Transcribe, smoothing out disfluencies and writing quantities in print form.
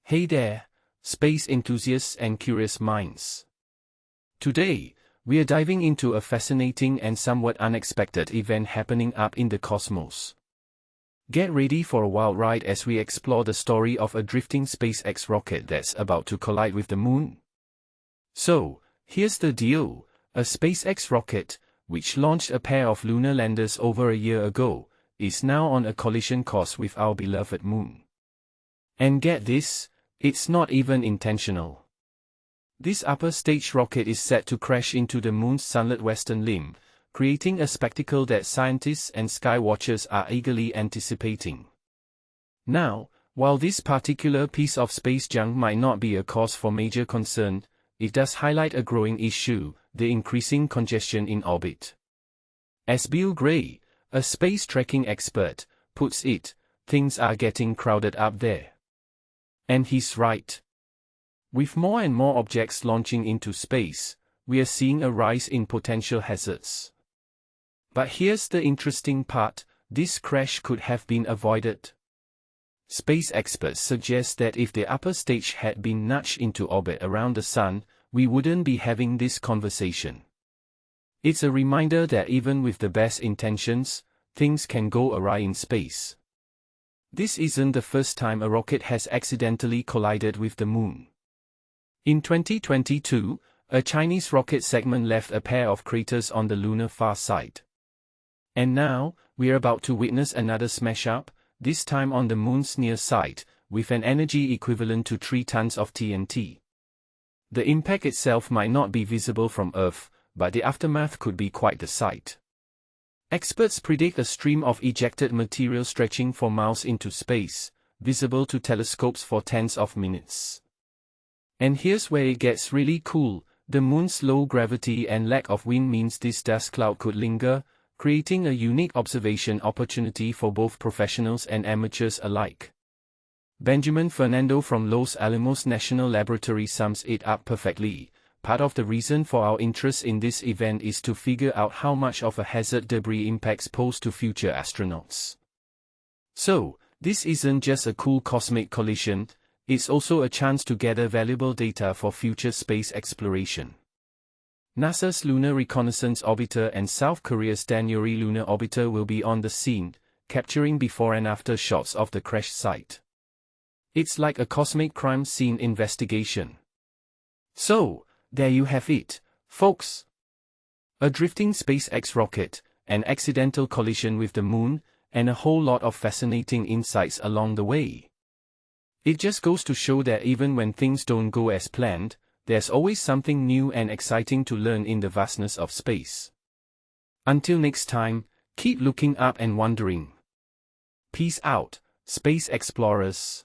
Hey there, space enthusiasts and curious minds. Today, we are diving into a fascinating and somewhat unexpected event happening up in the cosmos. Get ready for a wild ride as we explore the story of a drifting SpaceX rocket that's about to collide with the moon. So, here's the deal: a SpaceX rocket, which launched a pair of lunar landers over a year ago, is now on a collision course with our beloved moon. And get this, it's not even intentional. This upper stage rocket is set to crash into the moon's sunlit western limb, creating a spectacle that scientists and sky watchers are eagerly anticipating. Now, while this particular piece of space junk might not be a cause for major concern, it does highlight a growing issue: the increasing congestion in orbit. As Bill Gray, a space tracking expert, puts it, things are getting crowded up there. And he's right. With more and more objects launching into space, we are seeing a rise in potential hazards. But here's the interesting part: this crash could have been avoided. Space experts suggest that if the upper stage had been nudged into orbit around the Sun, we wouldn't be having this conversation. It's a reminder that even with the best intentions, things can go awry in space. This isn't the first time a rocket has accidentally collided with the moon. In 2022, a Chinese rocket segment left a pair of craters on the lunar far side. And now, we're about to witness another smash-up, this time on the moon's near side, with an energy equivalent to 3 tons of TNT. The impact itself might not be visible from Earth, but the aftermath could be quite the sight. Experts predict a stream of ejected material stretching for miles into space, visible to telescopes for tens of minutes. And here's where it gets really cool: the moon's low gravity and lack of wind means this dust cloud could linger, creating a unique observation opportunity for both professionals and amateurs alike. Benjamin Fernando from Los Alamos National Laboratory sums it up perfectly: part of the reason for our interest in this event is to figure out how much of a hazard debris impacts pose to future astronauts. So, this isn't just a cool cosmic collision, it's also a chance to gather valuable data for future space exploration. NASA's Lunar Reconnaissance Orbiter and South Korea's Danuri Lunar Orbiter will be on the scene, capturing before and after shots of the crash site. It's like a cosmic crime scene investigation. So, there you have it, folks. A drifting SpaceX rocket, an accidental collision with the moon, and a whole lot of fascinating insights along the way. It just goes to show that even when things don't go as planned, there's always something new and exciting to learn in the vastness of space. Until next time, keep looking up and wondering. Peace out, space explorers.